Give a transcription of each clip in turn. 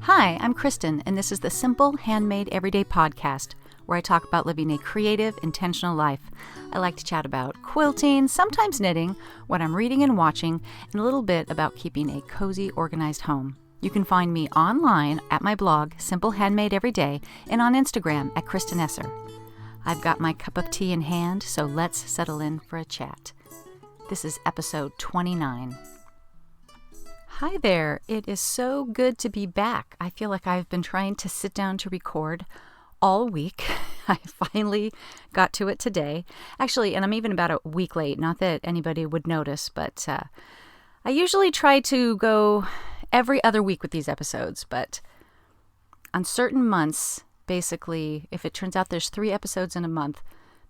Hi, I'm Kristen, and this is the Simple Handmade Everyday podcast, where I talk about living a creative, intentional life. I like to chat about quilting, sometimes knitting, what I'm reading and watching, and a little bit about keeping a cozy, organized home. You can find me online at my blog, Simple Handmade Everyday, and on Instagram at Kristen Esser. I've got my cup of tea in hand, so let's settle in for a chat. This is episode 29. Hi there. It is so good to be back. I feel like I've been trying to sit down to record all week. I finally got to it today. Actually, and I'm even about a week late. Not that anybody would notice, but I usually try to go every other week with these episodes. But on certain months, basically, if it turns out there's 3 episodes in a month,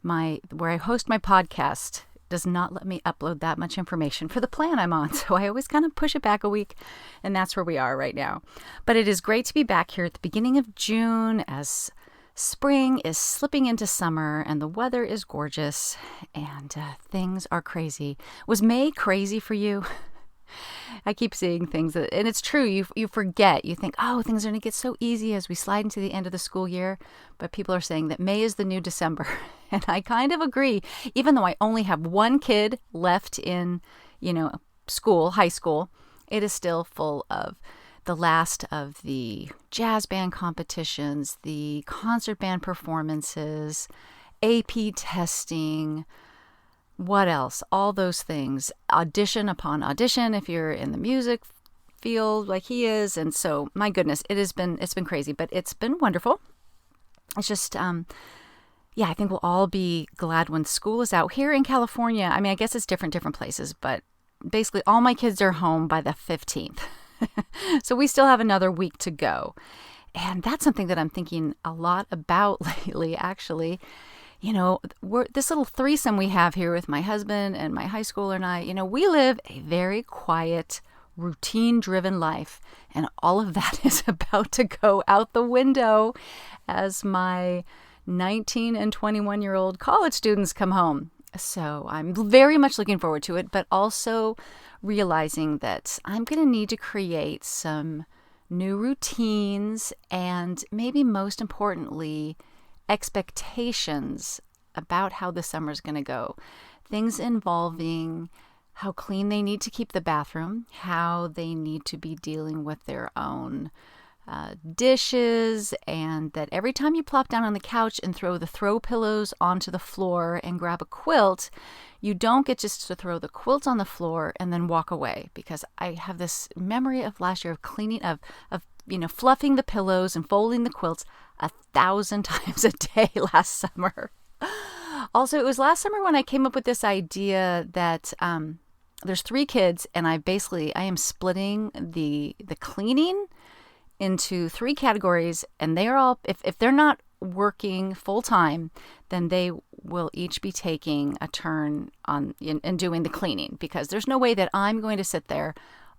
where I host my podcast does not let me upload that much information for the plan I'm on. So I always kind of push it back a week, and that's where we are right now. But it is great to be back here at the beginning of June as spring is slipping into summer and the weather is gorgeous and things are crazy. Was May crazy for you? I keep seeing things and it's true. You forget. You think, oh, things are going to get so easy as we slide into the end of the school year. But people are saying that May is the new December. And I kind of agree. Even though I only have one kid left in, school, high school, it is still full of the last of the jazz band competitions, the concert band performances, AP testing. What else? All those things. Audition upon audition if you're in the music field like he is. And so, my goodness, it's been crazy, but it's been wonderful. It's just, I think we'll all be glad when school is out. Here in California, I mean, I guess it's different places, but basically all my kids are home by the 15th. So we still have another week to go. And that's something that I'm thinking a lot about lately, actually. This little threesome we have here with my husband and my high schooler and I, we live a very quiet, routine-driven life. And all of that is about to go out the window as my 19 and 21-year-old college students come home. So I'm very much looking forward to it, but also realizing that I'm going to need to create some new routines and maybe most importantly, expectations about how the summer is going to go. Things involving how clean they need to keep the bathroom, how they need to be dealing with their own dishes, and that every time you plop down on the couch and throw the throw pillows onto the floor and grab a quilt, you don't get just to throw the quilt on the floor and then walk away. Because I have this memory of last year of cleaning, of fluffing the pillows and folding the quilts 1,000 times a day last summer. Also, it was last summer when I came up with this idea that there's 3 kids, and I am splitting the cleaning into 3 categories, and they are all, if they're not working full time, then they will each be taking a turn in doing the cleaning, because there's no way that I'm going to sit there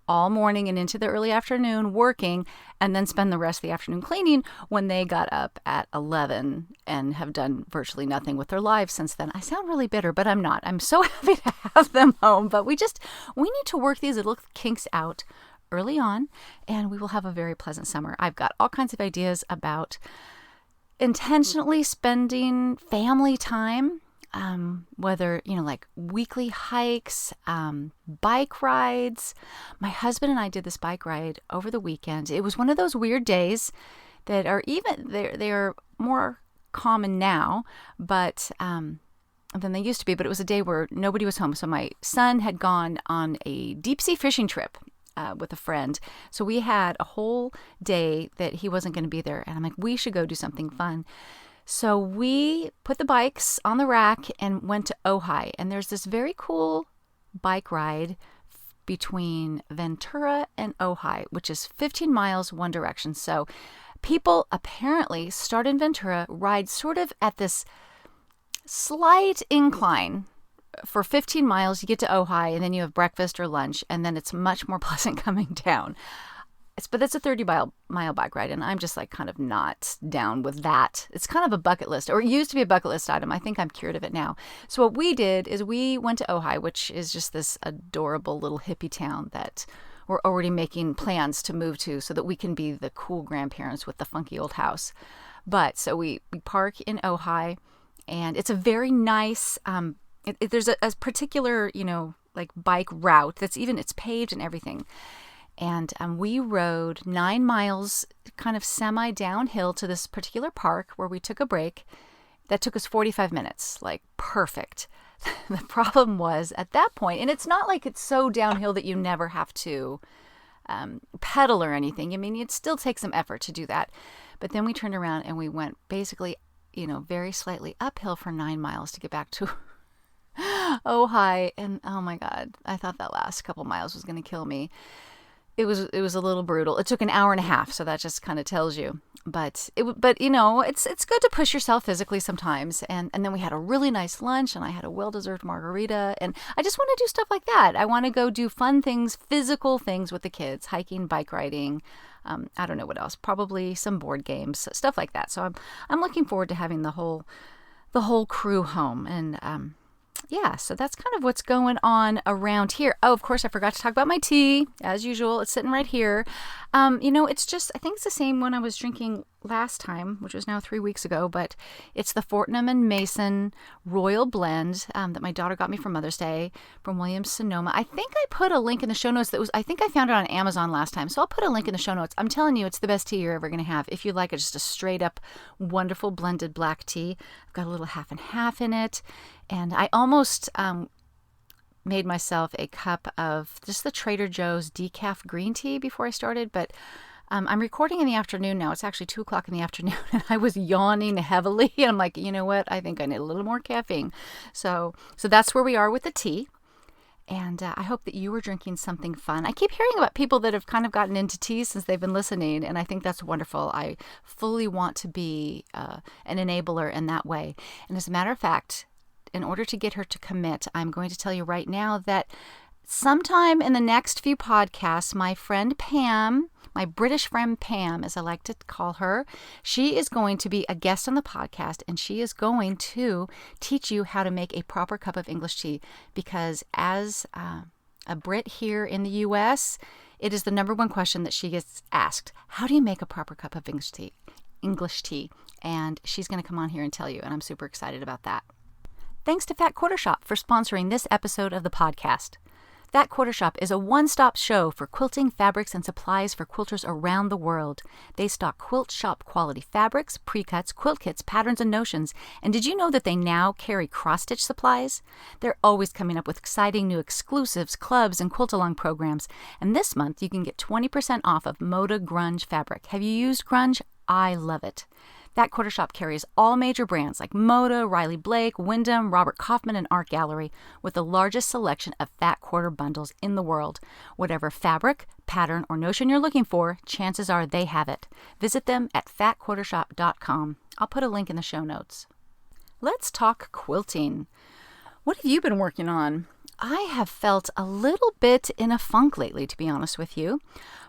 all morning and into the early afternoon working and then spend the rest of the afternoon cleaning when they got up at 11 and have done virtually nothing with their lives since then. I sound really bitter, but I'm not. I'm so happy to have them home, but we need to work these little kinks out early on, and we will have a very pleasant summer. I've got all kinds of ideas about intentionally spending family time, whether, like weekly hikes, bike rides. My husband and I did this bike ride over the weekend. It was one of those weird days that are they are more common now, but than they used to be. But it was a day where nobody was home. So my son had gone on a deep sea fishing trip with a friend. So we had a whole day that he wasn't going to be there. And I'm like, we should go do something fun. So we put the bikes on the rack and went to Ojai. And there's this very cool bike ride between Ventura and Ojai, which is 15 miles one direction. So people apparently start in Ventura, ride sort of at this slight incline for 15 miles. You get to Ojai, and then you have breakfast or lunch, and then it's much more pleasant coming down. But it's a 30-mile bike ride, and I'm just like kind of not down with that. It's kind of a bucket list, or it used to be a bucket list item. I think I'm cured of it now. So what we did is we went to Ojai, which is just this adorable little hippie town that we're already making plans to move to so that we can be the cool grandparents with the funky old house. But so we park in Ojai, and it's a very nice, there's a particular, like bike route it's paved and everything. And we rode 9 miles kind of semi downhill to this particular park where we took a break. That took us 45 minutes, like perfect. The problem was at that point, and it's not like it's so downhill that you never have to pedal or anything. I mean, it still takes some effort to do that. But then we turned around and we went basically, very slightly uphill for 9 miles to get back to Ojai. And oh my God, I thought that last couple miles was going to kill me. It was a little brutal. It took an hour and a half, so that just kind of tells you. But it's good to push yourself physically sometimes. And then we had a really nice lunch, and I had a well-deserved margarita. And I just want to do stuff like that. I want to go do fun things, physical things with the kids, hiking, bike riding. I don't know what else. Probably some board games, stuff like that. So I'm looking forward to having the whole crew home. And yeah, so that's kind of what's going on around here. Oh, of course, I forgot to talk about my tea. As usual, it's sitting right here. It's just, I think it's the same one I was drinking last time, which was now 3 weeks ago, but it's the Fortnum and Mason Royal Blend that my daughter got me for Mother's Day from Williams-Sonoma. I think I put a link in the show notes. I think I found it on Amazon last time, so I'll put a link in the show notes. I'm telling you, it's the best tea you're ever going to have. If you like it, just a straight up wonderful blended black tea. I've got a little half and half in it, and I almost made myself a cup of just the Trader Joe's decaf green tea before I started, but I'm recording in the afternoon now. It's actually 2 o'clock in the afternoon, and I was yawning heavily, and I'm like, you know what? I think I need a little more caffeine. So that's where we are with the tea, and I hope that you were drinking something fun. I keep hearing about people that have kind of gotten into tea since they've been listening, and I think that's wonderful. I fully want to be an enabler in that way. And as a matter of fact, in order to get her to commit, I'm going to tell you right now that sometime in the next few podcasts, my friend Pam, my British friend Pam, as I like to call her, she is going to be a guest on the podcast, and she is going to teach you how to make a proper cup of English tea, because as a Brit here in the U.S., it is the number one question that she gets asked. How do you make a proper cup of English tea? And she's going to come on here and tell you, and I'm super excited about that. Thanks to Fat Quarter Shop for sponsoring this episode of the podcast. Fat Quarter Shop is a one-stop show for quilting, fabrics, and supplies for quilters around the world. They stock quilt shop quality fabrics, pre-cuts, quilt kits, patterns, and notions. And did you know that they now carry cross-stitch supplies? They're always coming up with exciting new exclusives, clubs, and quilt-along programs. And this month, you can get 20% off of Moda Grunge fabric. Have you used grunge? I love it. Fat Quarter Shop carries all major brands like Moda, Riley Blake, Wyndham, Robert Kaufman, and Art Gallery, with the largest selection of Fat Quarter bundles in the world. Whatever fabric, pattern, or notion you're looking for, chances are they have it. Visit them at fatquartershop.com. I'll put a link in the show notes. Let's talk quilting. What have you been working on? I have felt a little bit in a funk lately, to be honest with you,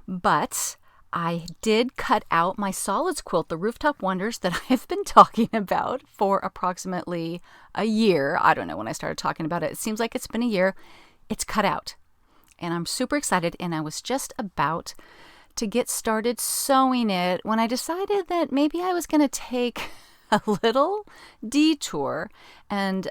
but I did cut out my solids quilt, the Rooftop Wonders, that I've been talking about for approximately a year. I don't know when I started talking about it. It seems like it's been a year. It's cut out, and I'm super excited, and I was just about to get started sewing it when I decided that maybe I was going to take a little detour and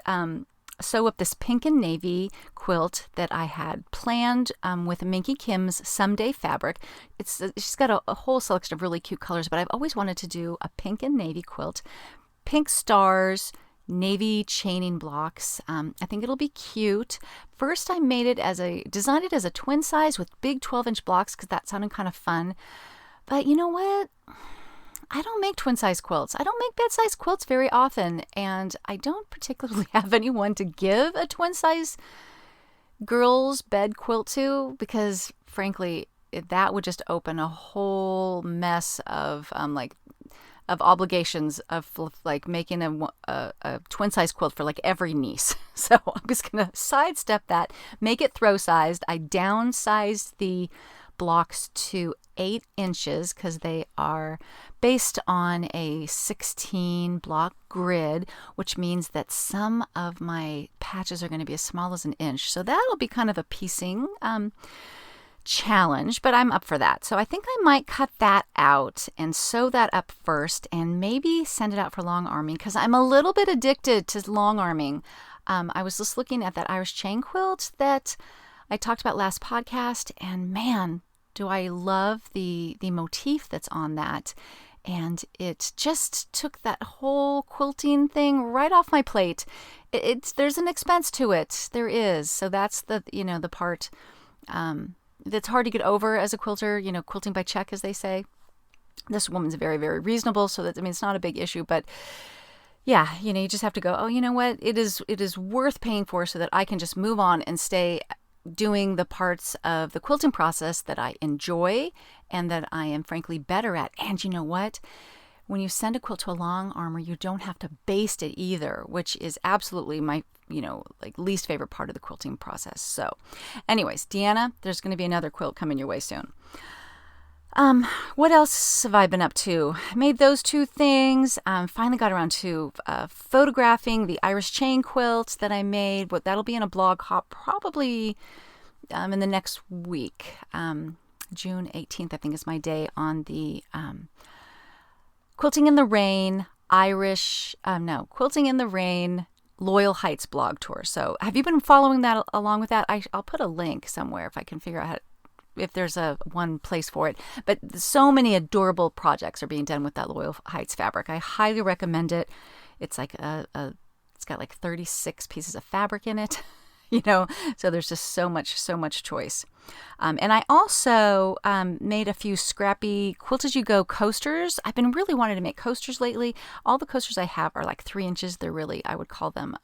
sew up this pink and navy quilt that I had planned with Minky Kim's Someday fabric. She's got a whole selection of really cute colors, but I've always wanted to do a pink and navy quilt. Pink stars, navy chaining blocks. I think it'll be cute. First, I designed it as a twin size with big 12-inch blocks because that sounded kind of fun. But you know what? I don't make twin-size quilts. I don't make bed-size quilts very often, and I don't particularly have anyone to give a twin-size girls' bed quilt to because, frankly, that would just open a whole mess of obligations of like making a twin-size quilt for like every niece. So I'm just gonna sidestep that, make it throw-sized. I downsized the blocks to 8 inches because they are based on a 16 block grid, which means that some of my patches are going to be as small as an inch. So that'll be kind of a piecing challenge, but I'm up for that. So I think I might cut that out and sew that up first and maybe send it out for long arming because I'm a little bit addicted to long arming. I was just looking at that Irish chain quilt that I talked about last podcast, and man, do I love the motif that's on that. And it just took that whole quilting thing right off my plate. There's an expense to it. There is. So that's the part that's hard to get over as a quilter, quilting by check, as they say. This woman's very, very reasonable. So it's not a big issue, but yeah, you just have to go, oh, you know what? It is worth paying for so that I can just move on and stay doing the parts of the quilting process that I enjoy and that I am frankly better at. And you know what? When you send a quilt to a long armor, you don't have to baste it either, which is absolutely my, least favorite part of the quilting process. So anyways, Deanna, there's going to be another quilt coming your way soon. What else have I been up to? Made those two things. Finally got around to photographing the Irish chain quilt that I made. That'll be in a blog hop probably in the next week. June 18th, I think, is my day on the Quilting in the Rain Quilting in the Rain Loyal Heights blog tour. So have you been following that along with that? I'll put a link somewhere if I can figure out if there's one place for it. But so many adorable projects are being done with that Loyal Heights fabric. I highly recommend it. It's like it's got like 36 pieces of fabric in it, so there's just so much choice. And I also made a few scrappy Quilt As You Go coasters. I've been really wanting to make coasters lately. All the coasters I have are like 3 inches. They're really, I would call them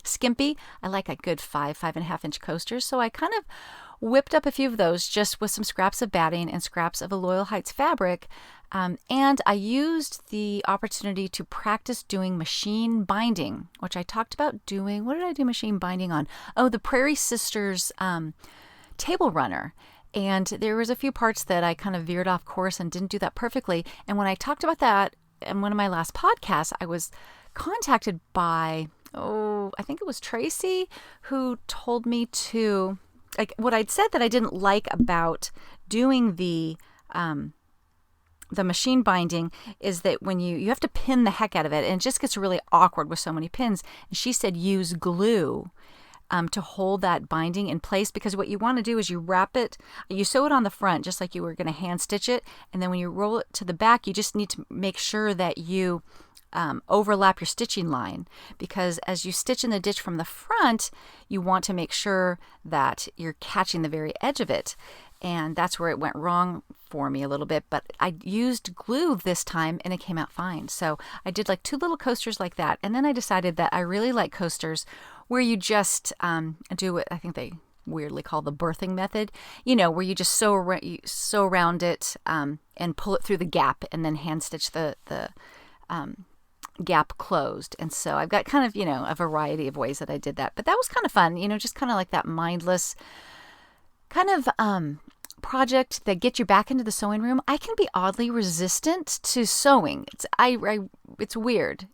skimpy. I like a good 5.5 inch coasters. So I kind of whipped up a few of those just with some scraps of batting and scraps of a Loyal Heights fabric. And I used the opportunity to practice doing machine binding, which I talked about doing. What did I do machine binding on? Oh, the Prairie Sisters table runner. And there was a few parts that I kind of veered off course and didn't do that perfectly. And when I talked about that in one of my last podcasts, I was contacted by, I think it was Tracy, who told me to, like, what I'd said that I didn't like about doing the machine binding is that when you have to pin the heck out of it, and it just gets really awkward with so many pins. And she said use glue to hold that binding in place, because what you want to do is you wrap it, you sew it on the front just like you were going to hand stitch it, and then when you roll it to the back, you just need to make sure that you overlap your stitching line, because as you stitch in the ditch from the front, you want to make sure that you're catching the very edge of it. And that's where it went wrong for me a little bit, but I used glue this time and it came out fine. So I did like 2 little coasters like that. And then I decided that I really like coasters where you just do what I think they weirdly call the birthing method, where you just sew around it and pull it through the gap and then hand stitch the gap closed. And so I've got kind of, a variety of ways that I did that. But that was kind of fun, just kind of like that mindless kind of project that gets you back into the sewing room. I can be oddly resistant to sewing. It's weird.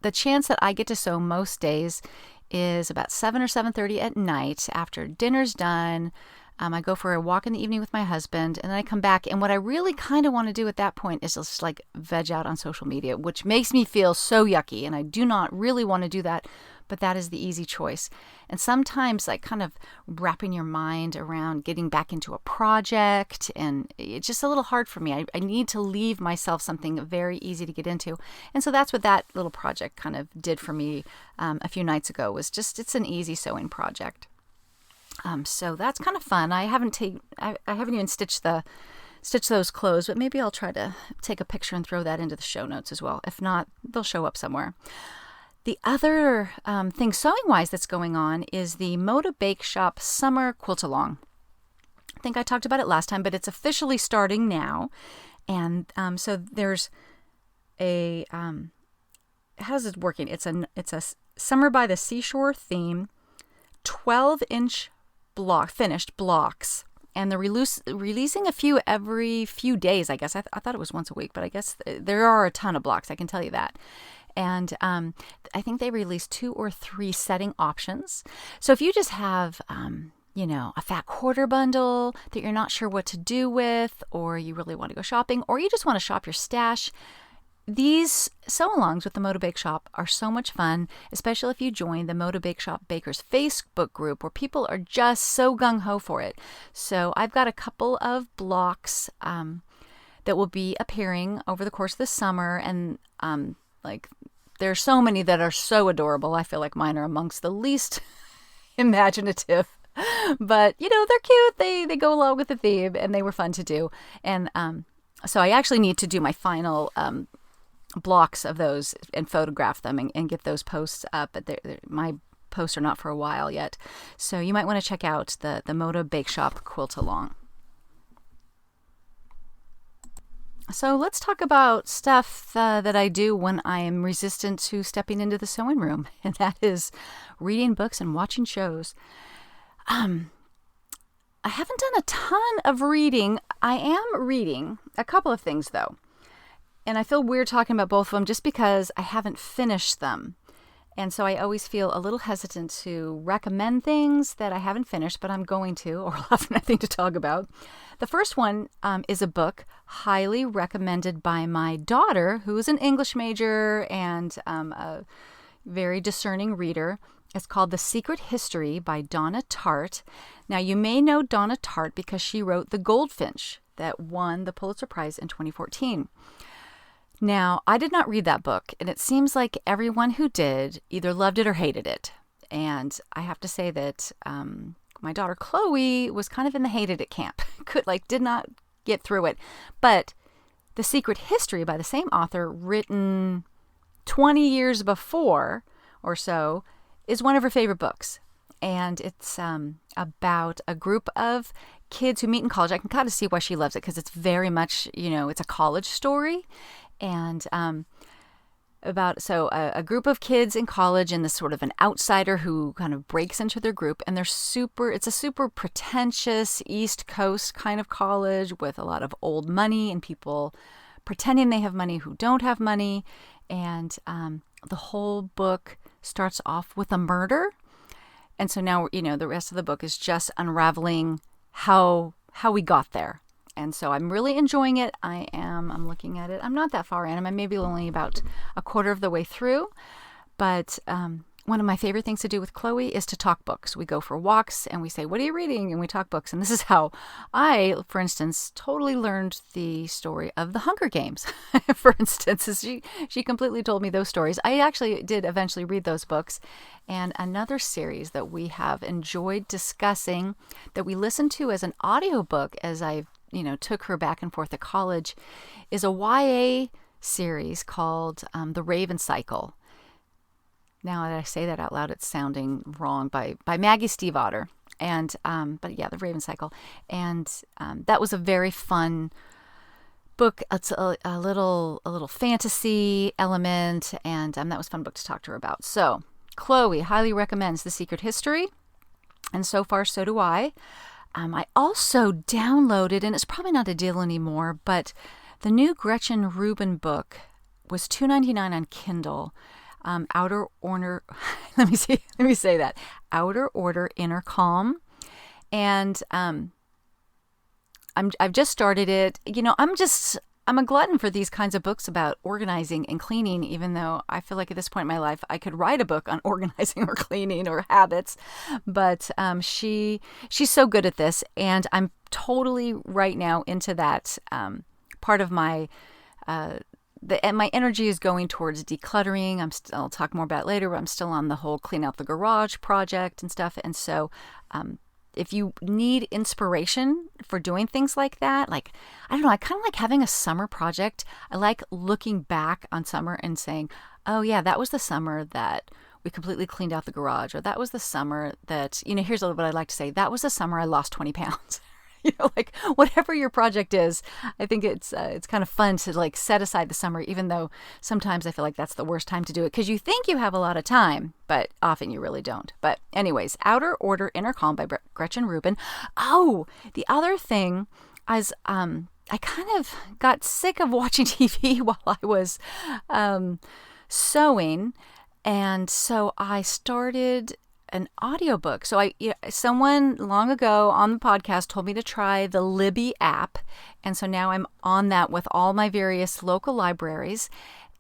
The chance that I get to sew most days is about 7 or 7:30 at night after dinner's done. I go for a walk in the evening with my husband, and then I come back. And what I really kind of want to do at that point is just like veg out on social media, which makes me feel so yucky. And I do not really want to do that, but that is the easy choice. And sometimes like kind of wrapping your mind around getting back into a project, and it's just a little hard for me. I need to leave myself something very easy to get into. And so that's what that little project kind of did for me a few nights ago, was just, it's an easy sewing project. So that's kind of fun. I haven't even stitched those clothes, but maybe I'll try to take a picture and throw that into the show notes as well. If not, they'll show up somewhere. The other thing sewing-wise that's going on is the Moda Bake Shop Summer Quilt-Along. I think I talked about it last time, but it's officially starting now. And so there's a, how's it working? It's a Summer by the Seashore theme, 12-inch finished blocks, and they're releasing a few every few days, I guess. I thought it was once a week, but I guess there are a ton of blocks, I can tell you that. And I think they released 2 or 3 setting options. So if you just have a fat quarter bundle that you're not sure what to do with, or you really want to go shopping, or you just want to shop your stash. These sew-alongs with the Moda Bake Shop are so much fun, especially if you join the Moda Bake Shop Bakers Facebook group where people are just so gung-ho for it. So I've got a couple of blocks that will be appearing over the course of the summer, and there's so many that are so adorable. I feel like mine are amongst the least imaginative. But, they're cute. They go along with the theme, and they were fun to do. And so I actually need to do my final blocks of those and photograph them and get those posts up. But my posts are not for a while yet. So you might want to check out the Moda Bake Shop Quilt Along. So let's talk about stuff that I do when I am resistant to stepping into the sewing room. And that is reading books and watching shows. I haven't done a ton of reading. I am reading a couple of things, though. And I feel weird talking about both of them just because I haven't finished them. And so I always feel a little hesitant to recommend things that I haven't finished, but I'm going to, or I'll have nothing to talk about. The first one is a book highly recommended by my daughter, who is an English major and a very discerning reader. It's called The Secret History by Donna Tartt. Now, you may know Donna Tartt because she wrote The Goldfinch that won the Pulitzer Prize in 2014. Now, I did not read that book, and it seems like everyone who did either loved it or hated it. And I have to say that my daughter Chloe was kind of in the hated it camp. Did not get through it. But The Secret History by the same author, written 20 years before or so, is one of her favorite books. And it's about a group of kids who meet in college. I can kind of see why she loves it because it's very much, it's a college story. And a group of kids in college and this sort of an outsider who kind of breaks into their group. And it's a super pretentious East Coast kind of college with a lot of old money and people pretending they have money who don't have money. And the whole book starts off with a murder. And so now, the rest of the book is just unraveling how we got there. And so I'm really enjoying it. I'm looking at it. I'm not that far in. I'm maybe only about a quarter of the way through. But one of my favorite things to do with Chloe is to talk books. We go for walks and we say, "What are you reading?" And we talk books. And this is how I, for instance, totally learned the story of the Hunger Games. For instance, she completely told me those stories. I actually did eventually read those books. And another series that we have enjoyed discussing that we listened to as an audiobook as I took her back and forth to college is a YA series called The Raven Cycle. Now that I say that out loud, it's sounding wrong, by Maggie Stiefvater. And but yeah, The Raven Cycle. And that was a very fun book. It's a little fantasy element, and that was a fun book to talk to her about. So Chloe highly recommends The Secret History, and so far so do I. I also downloaded, and it's probably not a deal anymore, but the new Gretchen Rubin book was $2.99 on Kindle. Outer Order, let me say that. Outer Order, Inner Calm. And I've just started it. I'm a glutton for these kinds of books about organizing and cleaning, even though I feel like at this point in my life I could write a book on organizing or cleaning or habits. But she's so good at this, and I'm totally right now into that part of my and my energy is going towards decluttering. I'll talk more about it later, but I'm still on the whole clean out the garage project and stuff. And so if you need inspiration for doing things like that, I don't know, I kind of like having a summer project. I like looking back on summer and saying, oh yeah, that was the summer that we completely cleaned out the garage. Or that was the summer that, here's a little bit I'd like to say. That was the summer I lost 20 pounds. Whatever your project is, I think it's kind of fun to set aside the summer, even though sometimes I feel like that's the worst time to do it because you think you have a lot of time, but often you really don't. But anyways, Outer Order, Inner Calm by Gretchen Rubin. Oh, the other thing is I kind of got sick of watching TV while I was sewing, and so I started an audiobook. So someone long ago on the podcast told me to try the Libby app. And so now I'm on that with all my various local libraries.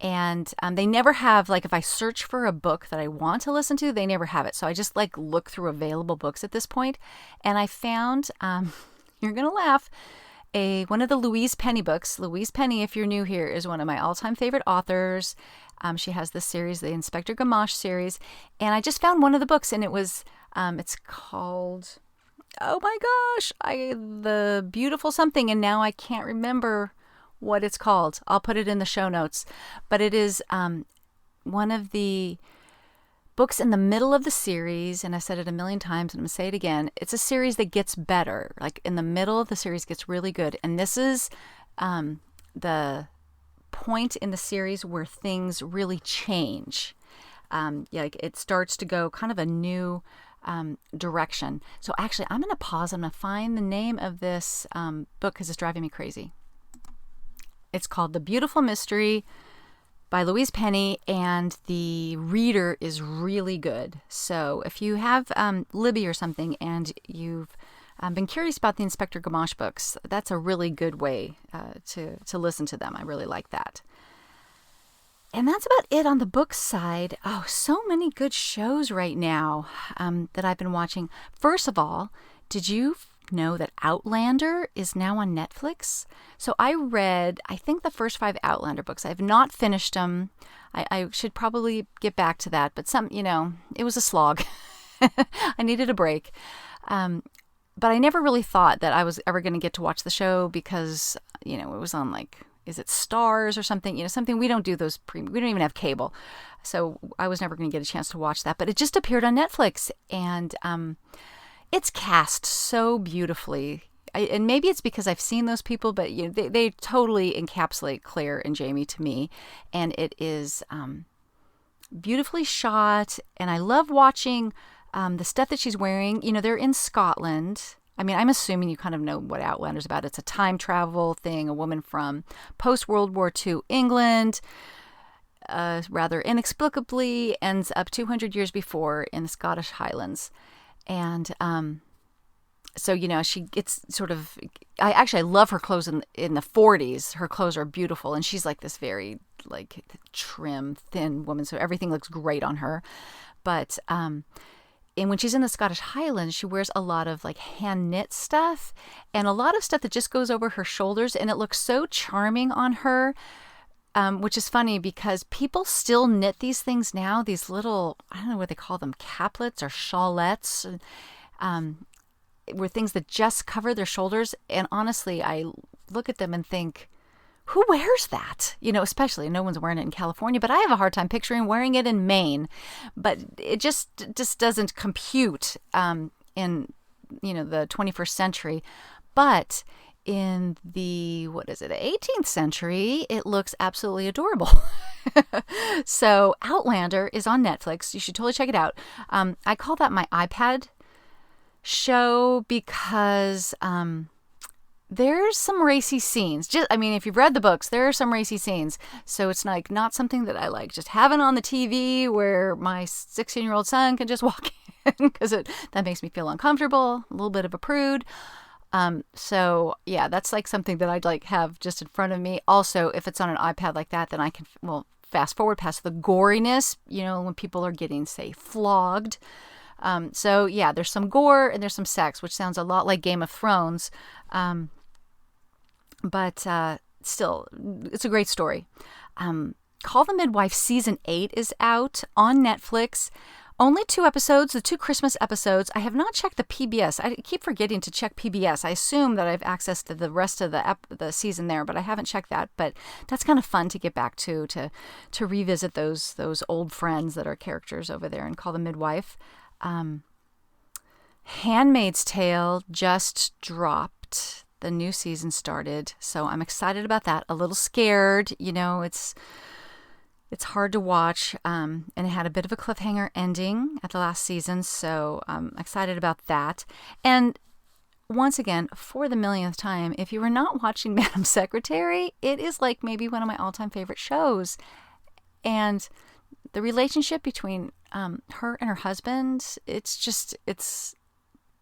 And they never have, like, if I search for a book that I want to listen to, they never have it. So I just like look through available books at this point. And I found, you're going to laugh, one of the Louise Penny books. Louise Penny, if you're new here, is one of my all-time favorite authors. She has this series, the Inspector Gamache series. And I just found one of the books, and it was, it's called, oh my gosh, The Beautiful Something. And now I can't remember what it's called. I'll put it in the show notes. But it is one of the books in the middle of the series, and I said it a million times, and I'm going to say it again. It's a series that gets better. Like, in the middle of the series gets really good. And this is the point in the series where things really change. Like, it starts to go kind of a new direction. So actually, I'm going to pause. I'm going to find the name of this book because it's driving me crazy. It's called The Beautiful Mystery by Louise Penny, and the reader is really good. So if you have Libby or something and you've been curious about the Inspector Gamache books, that's a really good way to listen to them. I really like that. And that's about it on the book side. Oh, so many good shows right now that I've been watching. First of all, did you know that Outlander is now on Netflix? So I read, I think, the first 5 Outlander books. I have not finished them. I should probably get back to that, but it was a slog. I needed a break. But I never really thought that I was ever going to get to watch the show because, it was on, like, is it Stars or something? Something we don't do those we don't even have cable. So I was never going to get a chance to watch that, but it just appeared on Netflix, and it's cast so beautifully. And maybe it's because I've seen those people, but they totally encapsulate Claire and Jamie to me. And it is beautifully shot. And I love watching the stuff that she's wearing. They're in Scotland. I mean, I'm assuming you kind of know what Outlander's about. It's a time travel thing. A woman from post-World War II England, rather inexplicably, ends up 200 years before in the Scottish Highlands. And so, she gets sort of, I love her clothes in the 40s. Her clothes are beautiful. And she's like this very like trim, thin woman. So everything looks great on her. But and when she's in the Scottish Highlands, she wears a lot of like hand knit stuff and a lot of stuff that just goes over her shoulders. And it looks so charming on her. Which is funny because people still knit these things now, these little, I don't know what they call them, caplets or shawlettes, were things that just cover their shoulders. And honestly, I look at them and think, who wears that? Especially no one's wearing it in California, but I have a hard time picturing wearing it in Maine. But it just doesn't compute in, the 21st century. But in the, 18th century, it looks absolutely adorable. So Outlander is on Netflix. You should totally check it out. I call that my iPad show because there's some racy scenes. If you've read the books, there are some racy scenes. So it's like not something that I like just having on the TV where my 16-year-old son can just walk in because that makes me feel uncomfortable, a little bit of a prude. So yeah, that's like something that I'd like have just in front of me. Also, if it's on an iPad like that, then I can, fast forward past the goriness, when people are getting, say, flogged. So yeah, there's some gore and there's some sex, which sounds a lot like Game of Thrones. But still, it's a great story. Call the Midwife Season 8 is out on Netflix. Only 2 episodes, the 2 Christmas episodes. I have not checked the PBS. I keep forgetting to check PBS. I assume that I have access to the rest of the season there, but I haven't checked that. But that's kind of fun to get back to revisit those old friends that are characters over there and Call the Midwife. Handmaid's Tale just dropped. The new season started, so I'm excited about that. A little scared, it's hard to watch, and it had a bit of a cliffhanger ending at the last season, so I'm excited about that. And once again, for the millionth time, if you were not watching Madam Secretary, it is like maybe one of my all-time favorite shows. And the relationship between her and her husband, it's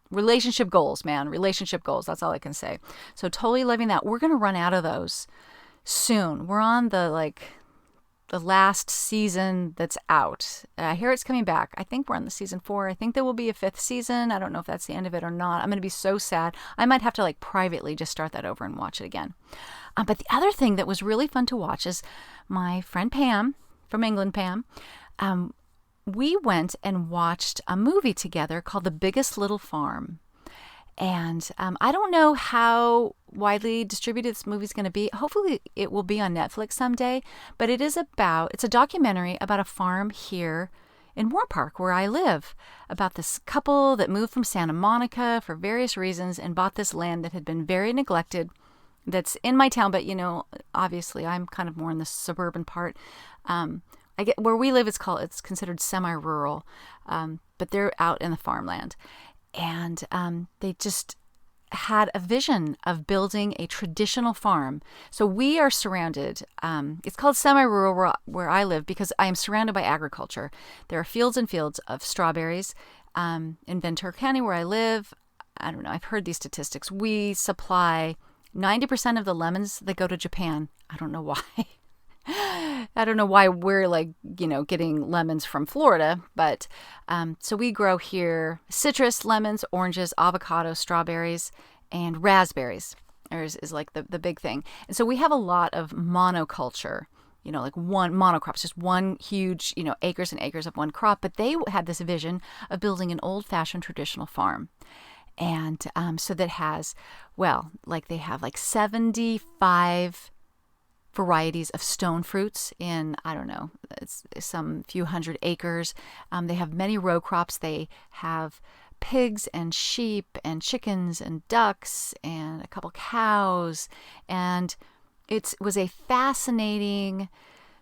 relationship goals, man. Relationship goals. That's all I can say. So totally loving that. We're going to run out of those soon. We're on the last season that's out. I hear it's coming back. I think we're on the season 4. I think there will be a 5th season. I don't know if that's the end of it or not. I'm going to be so sad. I might have to privately just start that over and watch it again. But the other thing that was really fun to watch is my friend Pam from England, Pam. We went and watched a movie together called The Biggest Little Farm. And I don't know how widely distributed this movie is going to be. Hopefully it will be on Netflix someday. But it's a documentary about a farm here in Moore Park, where I live, about this couple that moved from Santa Monica for various reasons and bought this land that had been very neglected. That's in my town, but obviously I'm kind of more in the suburban part. Where we live, it's considered semi-rural, but they're out in the farmland. And they just had a vision of building a traditional farm. So we are surrounded. It's called semi-rural where I live because I am surrounded by agriculture. There are fields and fields of strawberries. In Ventura County, where I live, I don't know, I've heard these statistics. We supply 90% of the lemons that go to Japan. I don't know why. I don't know why we're getting lemons from Florida, but so we grow here citrus, lemons, oranges, avocado, strawberries, and raspberries is like the big thing. And so we have a lot of monoculture, one monocrops, just one huge, acres and acres of one crop. But they had this vision of building an old-fashioned traditional farm. And so that has, they have 75 varieties of stone fruits in, I don't know, it's some few hundred acres. They have many row crops. They have pigs and sheep and chickens and ducks and a couple cows. And it was a fascinating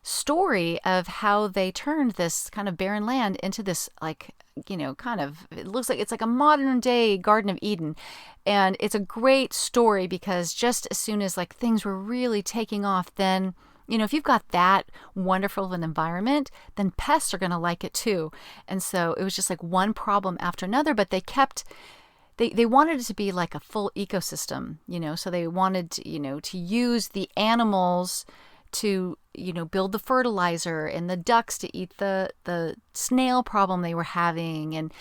story of how they turned this kind of barren land into this it looks like it's like a modern day Garden of Eden. And it's a great story because just as soon as things were really taking off, then, if you've got that wonderful of an environment, then pests are going to like it too. And so it was just one problem after another, but they wanted it to be like a full ecosystem, so they wanted, to use the animals to, build the fertilizer and the ducks to eat the snail problem they were having. And,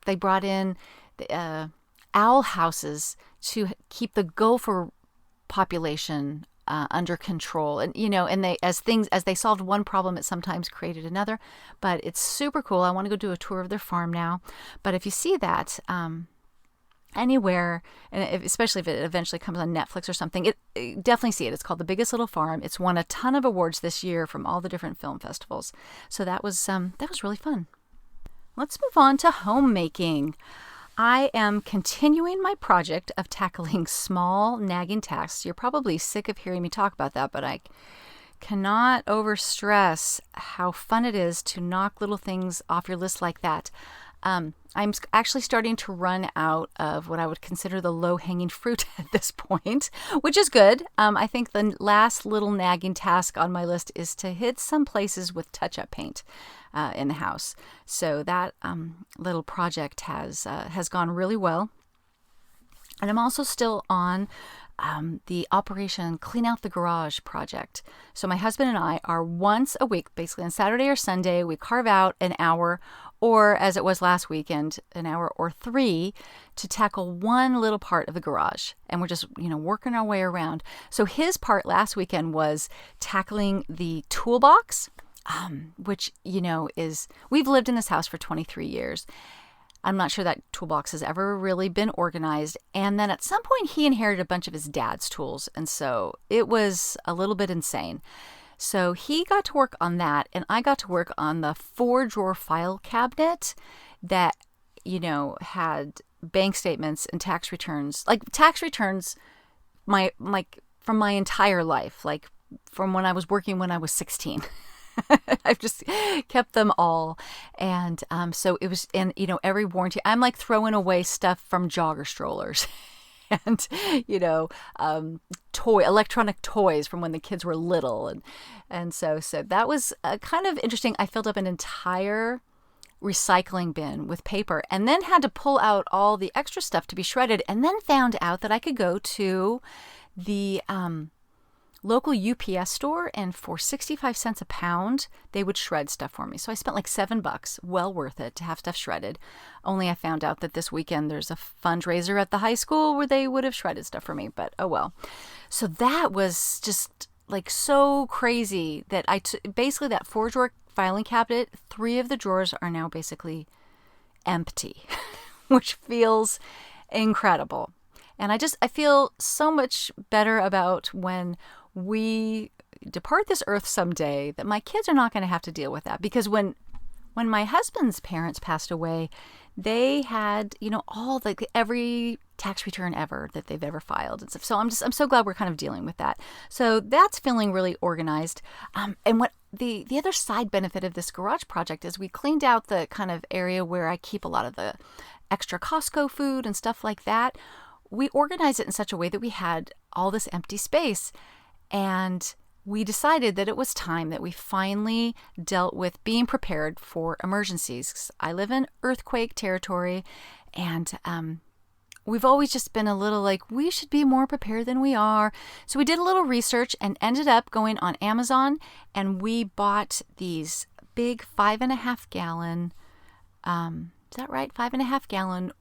they brought in owl houses to keep the gopher population under control. And, and as they solved one problem, it sometimes created another. But it's super cool. I want to go do a tour of their farm now. But if you see that, anywhere, and especially if it eventually comes on Netflix or something, definitely see it. It's called The Biggest Little Farm. It's won a ton of awards this year from all the different film festivals. So that was really fun. Let's move on to homemaking. I am continuing my project of tackling small nagging tasks. You're probably sick of hearing me talk about that, but I cannot overstress how fun it is to knock little things off your list like that. I'm actually starting to run out of what I would consider the low-hanging fruit at this point, which is good. I think the last little nagging task on my list is to hit some places with touch-up paint in the house. So that little project has gone really well. And I'm also still on the Operation Clean Out the Garage project. So my husband and I are once a week, basically on Saturday or Sunday, we carve out an hour, or as it was last weekend, an hour or 3 to tackle one little part of the garage. And we're just, working our way around. So his part last weekend was tackling the toolbox, which, we've lived in this house for 23 years. I'm not sure that toolbox has ever really been organized. And then at some point he inherited a bunch of his dad's tools. And so it was a little bit insane. So he got to work on that, and I got to work on the 4-drawer file cabinet that, had bank statements and tax returns. Tax returns from my entire life, from when I was working when I was 16. I've just kept them all. And so it was, and every warranty, I'm throwing away stuff from jogger strollers and, you know, electronic toys from when the kids were little. And so that was kind of interesting. I filled up an entire recycling bin with paper and then had to pull out all the extra stuff to be shredded, and then found out that I could go to the local UPS store, and for 65 cents a pound, they would shred stuff for me. So I spent like $7, well worth it to have stuff shredded. Only I found out that this weekend there's a fundraiser at the high school where they would have shredded stuff for me, but oh well. So that was just like so crazy that basically that 4-drawer filing cabinet, 3 of the drawers are now basically empty, which feels incredible. And I feel so much better about when we depart this earth someday, that my kids are not going to have to deal with that. Because when my husband's parents passed away, they had, every tax return ever that they've ever filed and stuff. So I'm so glad we're kind of dealing with that. So that's feeling really organized. And what the other side benefit of this garage project is we cleaned out the kind of area where I keep a lot of the extra Costco food and stuff like that. We organized it in such a way that we had all this empty space. And we decided that it was time that we finally dealt with being prepared for emergencies. I live in earthquake territory, and we've always just been a little like, we should be more prepared than we are. So we did a little research and ended up going on Amazon, and we bought these big 5.5 gallon, is that right? 5.5 gallon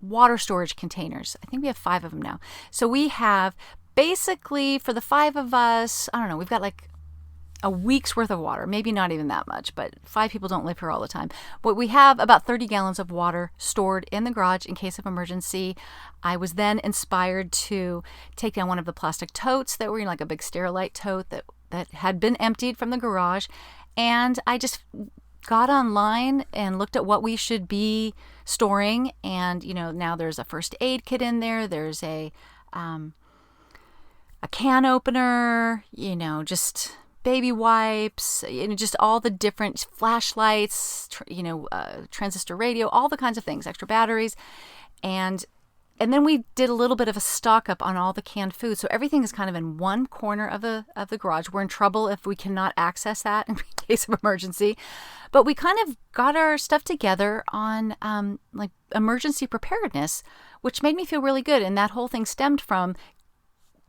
water storage containers. I think we have 5 of them now. So we have basically, for the 5 of us, I don't know, we've got like a week's worth of water, maybe not even that much, but 5 people don't live here all the time. But we have about 30 gallons of water stored in the garage in case of emergency. I was then inspired to take down one of the plastic totes that were like a big Sterilite tote that had been emptied from the garage. And I just got online and looked at what we should be storing. And, now there's a first aid kit in there. There's a can opener, just baby wipes, just all the different flashlights, transistor radio, all the kinds of things, extra batteries. And then we did a little bit of a stock up on all the canned food. So everything is kind of in one corner of the garage. We're in trouble if we cannot access that in case of emergency. But we kind of got our stuff together on like emergency preparedness, which made me feel really good. And that whole thing stemmed from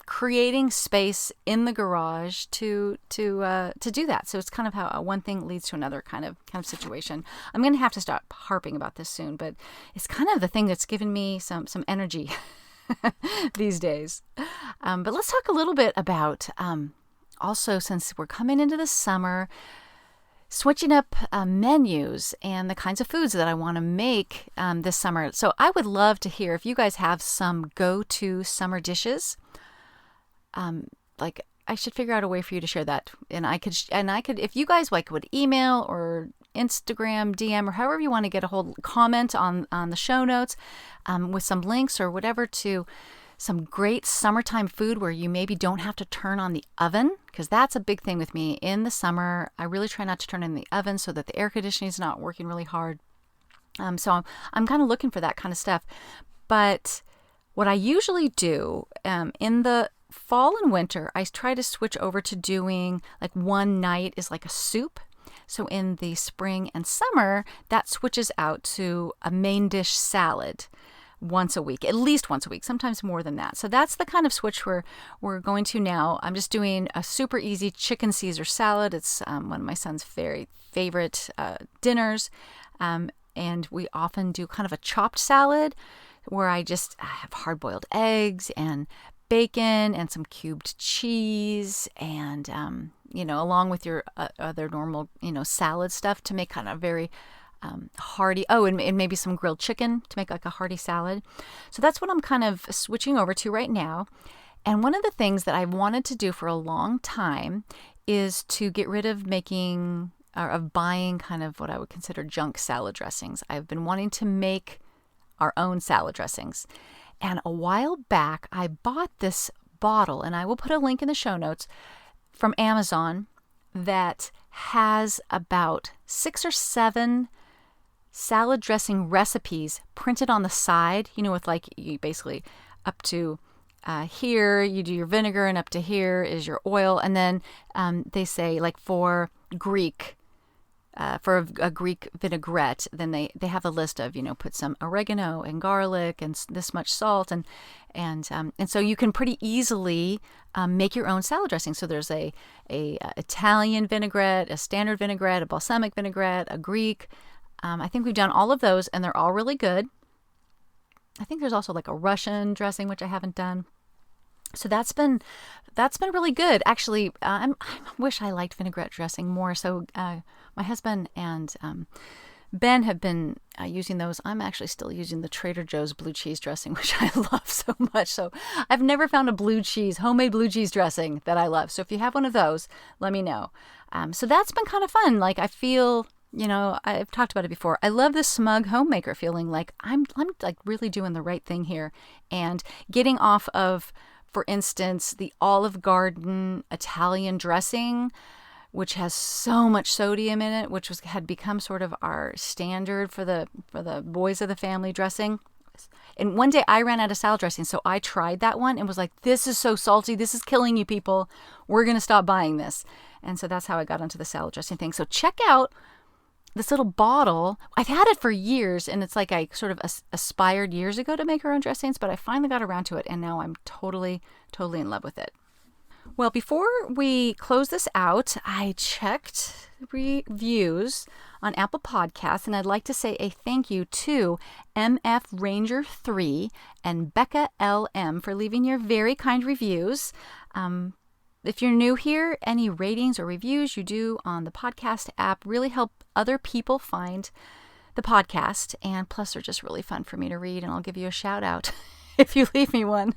creating space in the garage to do that. So it's kind of how one thing leads to another kind of situation. I'm going to have to stop harping about this soon, but it's kind of the thing that's given me some energy these days. But let's talk a little bit about also, since we're coming into the summer, switching up menus and the kinds of foods that I want to make this summer. So I would love to hear if you guys have some go-to summer dishes. I should figure out a way for you to share that, and I could, if you guys would email or Instagram, DM, or however you want to get a hold, comment on the show notes, with some links or whatever to some great summertime food where you maybe don't have to turn on the oven, because that's a big thing with me in the summer. I really try not to turn on the oven so that the air conditioning is not working really hard. So I'm kind of looking for that kind of stuff. But what I usually do in the fall and winter, I try to switch over to doing like one night is like a soup. So in the spring and summer, that switches out to a main dish salad once a week, at least once a week, sometimes more than that. So that's the kind of switch we're going to now. I'm just doing a super easy chicken Caesar salad. It's one of my son's very favorite dinners. And we often do kind of a chopped salad where I have hard-boiled eggs and bacon and some cubed cheese and, along with your other normal, salad stuff to make kind of very hearty. Oh, and maybe some grilled chicken to make like a hearty salad. So that's what I'm kind of switching over to right now. And one of the things that I've wanted to do for a long time is to get rid of making or of buying kind of what I would consider junk salad dressings. I've been wanting to make our own salad dressings. And a while back, I bought this bottle, and I will put a link in the show notes, from Amazon that has about 6 or 7 salad dressing recipes printed on the side, with like you basically up to here you do your vinegar, and up to here is your oil. And then they say, like, for Greek, for a Greek vinaigrette, then they have a list of, put some oregano and garlic and this much salt, and so you can pretty easily make your own salad dressing. So there's a Italian vinaigrette, a standard vinaigrette, a balsamic vinaigrette, a Greek. I think we've done all of those, and they're all really good. I think there's also like a Russian dressing, which I haven't done. So that's been really good. Actually, I wish I liked vinaigrette dressing more. So my husband and Ben have been using those. I'm actually still using the Trader Joe's blue cheese dressing, which I love so much. So I've never found a homemade blue cheese dressing that I love. So if you have one of those, let me know. So that's been kind of fun. Like, I feel, I've talked about it before. I love the smug homemaker feeling, like I'm like really doing the right thing here, and getting off of, for instance, the Olive Garden Italian dressing, which has so much sodium in it, which had become sort of our standard for the boys of the family dressing. And one day I ran out of salad dressing, so I tried that one and was like, this is so salty. This is killing you people. We're going to stop buying this. And so that's how I got onto the salad dressing thing. So check out this little bottle. I've had it for years, and it's like I sort of aspired years ago to make her own dressings, but I finally got around to it, and now I'm totally in love with it. Well, before we close this out, I checked reviews on Apple Podcasts, and I'd like to say a thank you to MF Ranger 3 and Becca LM for leaving your very kind reviews. If you're new here, any ratings or reviews you do on the podcast app really help other people find the podcast, and plus they're just really fun for me to read, and I'll give you a shout out if you leave me one.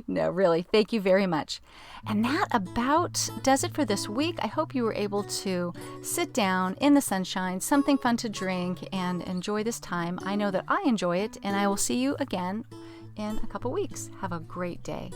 No, really, thank you very much. And that about does it for this week. I hope you were able to sit down in the sunshine, something fun to drink, and enjoy this time. I know that I enjoy it, and I will see you again in a couple weeks. Have a great day.